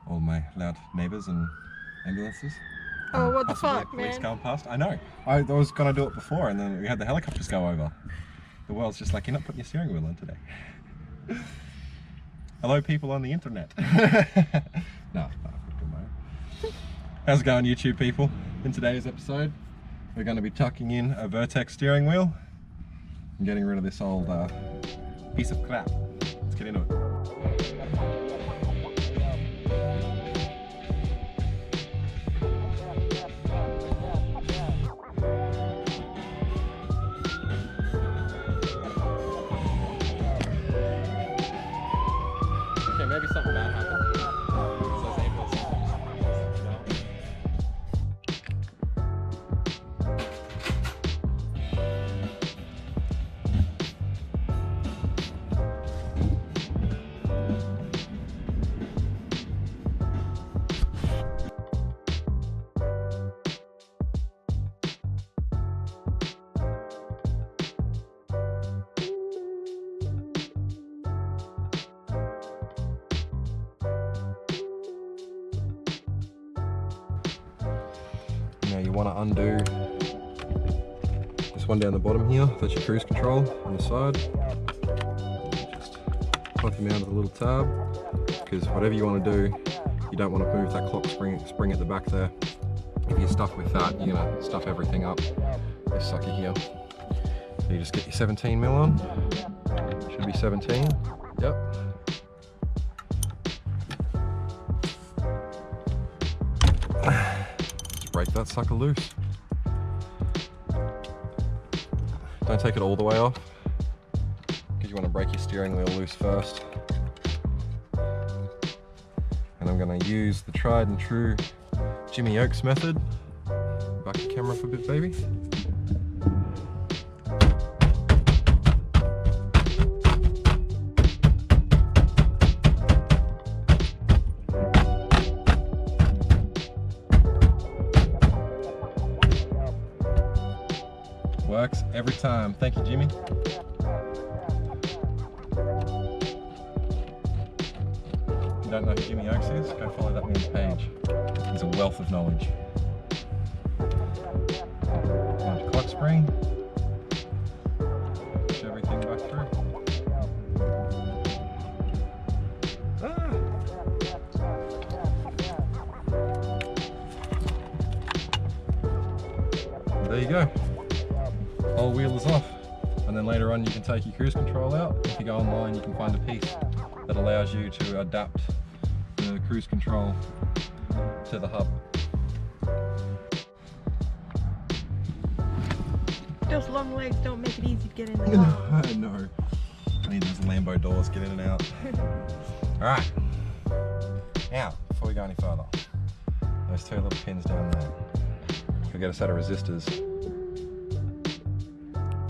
all my loud neighbours and ambulances. Oh, what the fuck, police man? going past. I know. I was going to do it before, and then we had the helicopters go over. The world's just like, you're not putting your steering wheel on today. Hello, people on the internet. No. How's it going, YouTube people? In today's episode, we're going to be tucking in a vertex steering wheel and getting rid of this old piece of crap. Let's get into it. Okay, maybe something bad happened. Now you want to undo this one down the bottom here. That's your cruise control on the side. Just plug him out of the little tab, because whatever you want to do, you don't want to move that clock spring at the back there. If you're stuck with that, you're going to stuff everything up. This sucker here. So you just get your 17mm on. Should be 17. Yep. Break that sucker loose. Don't take it all the way off, because you want to break your steering wheel loose first. And I'm going to use the tried and true Jimmy Oakes method. Back the camera for a bit, baby. Works every time. Thank you, Jimmy. If you don't know who Jimmy Oakes is, go follow that man's page. He's a wealth of knowledge. Large clock spring. Push everything back through. There you go. Whole wheel is off, and then later on you can take your cruise control out. If you go online, you can find a piece that allows you to adapt the cruise control to the hub. Those long legs don't make it easy to get in the car. I know. I need those Lambo doors, get in and out. Alright, now before we go any further, those two little pins down there, you'll get a set of resistors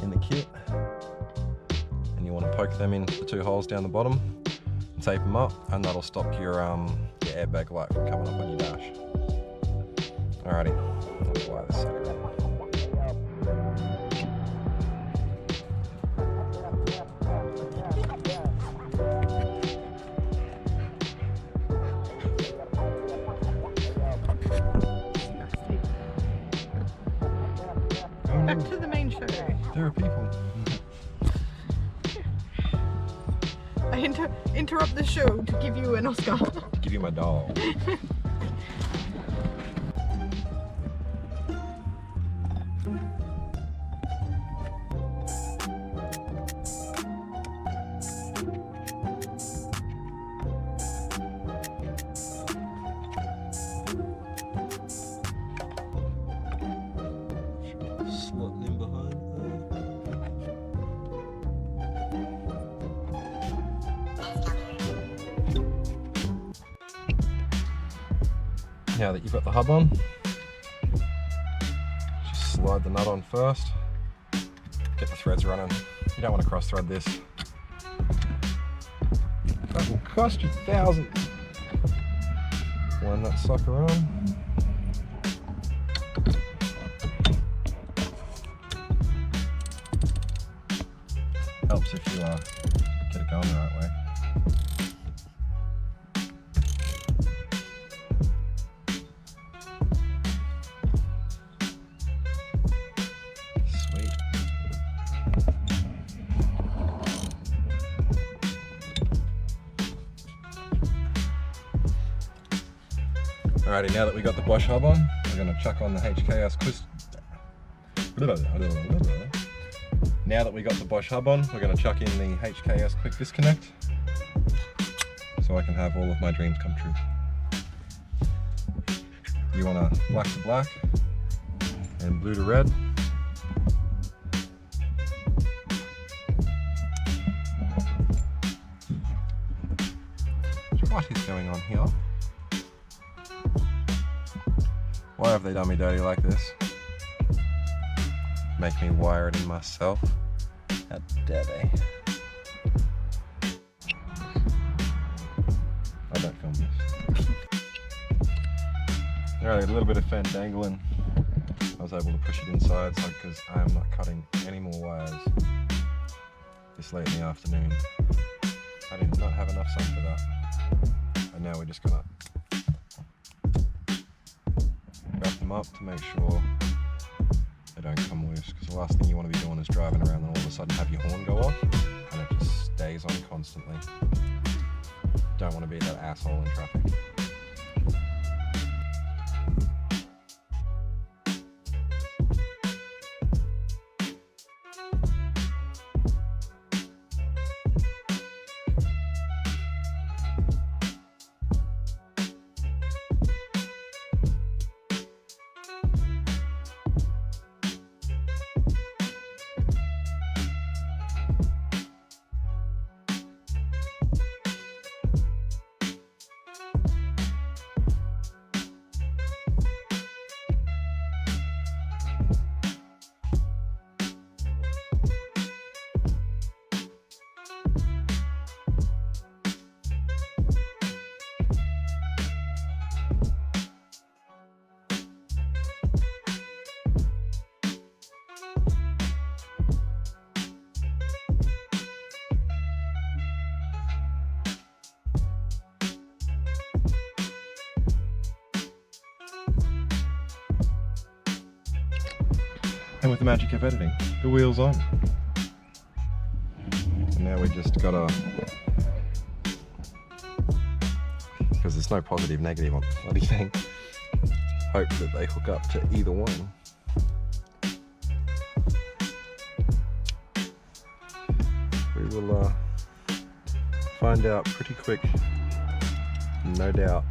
in the kit, and you want to poke them in the two holes down the bottom and tape them up, and that'll stop your airbag light from coming up on your dash. Alrighty, let's wire this sucker in. Back to the main show. There are people. I interrupt the show to give you an Oscar. To give you my doll. Slotting in behind there. Now that you've got the hub on, just slide the nut on first. Get the threads running. You don't want to cross thread this. That will cost you thousands. Line that sucker on. Helps if you get it going the right way. Alrighty, now that we got the Bosch hub on, we're going to chuck on the HKS twist. Now that we got the Bosch hub on, we're going to chuck in the HKS quick disconnect so I can have all of my dreams come true. You want to black to black and blue to red. What is going on here? Why have they done me dirty like this? Make me wire it in myself? How dare they? I don't film this. Alright, a little bit of fan dangling. I was able to push it inside because I am not cutting any more wires this late in the afternoon. I did not have enough sun for that. And now we're just gonna wrap them up to make sure they don't come loose, because the last thing you want to be doing is driving around and all of a sudden have your horn go off and it just stays on constantly. Don't want to be that asshole in traffic. And with the magic of editing, the wheel's on. And now we just gotta, because there's no positive, negative on the bloody thing, hope that they hook up to either one. We will find out pretty quick, no doubt.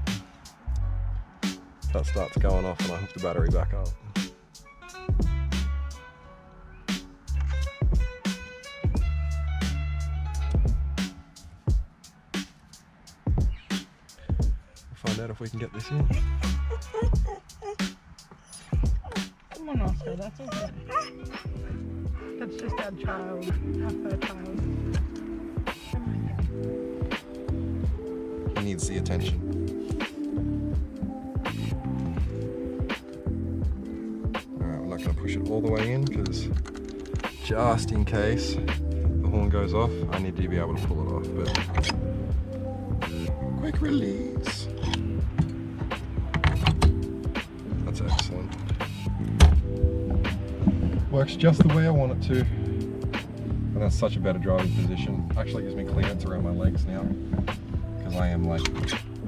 That starts going off and I hook the battery back up. Find out if we can get this in. Come on, Oscar, that's okay. That's just our child, our fur child. He needs the attention. Alright, we're not going to push it all the way in because just in case the horn goes off, I need to be able to pull it off. But quick release. That's excellent. Works just the way I want it to. And that's such a better driving position. Actually gives me clearance around my legs now. Because I am like a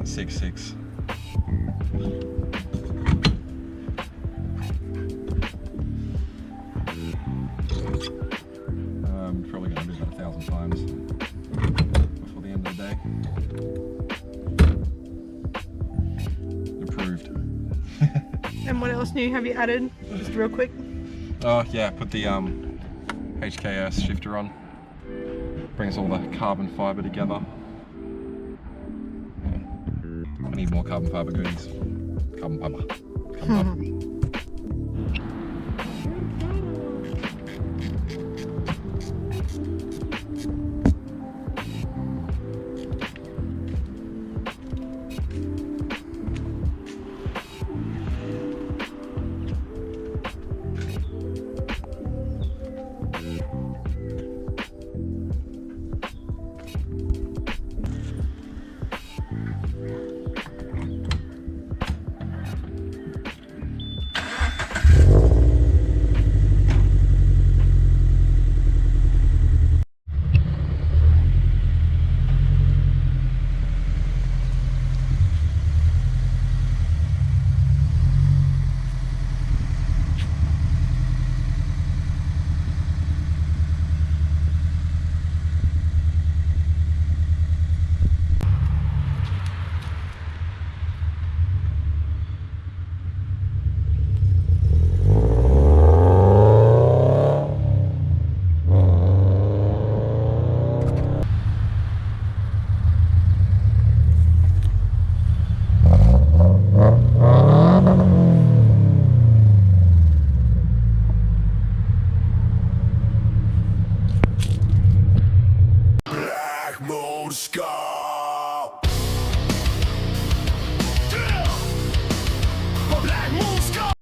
6'6". I'm probably going to do that 1,000 times before the end of the day. Approved. And what else new have you added? Just real quick. Oh yeah, put the HKS shifter on. Brings all the carbon fibre together. I need more carbon fibre goodies. Carbon fibre.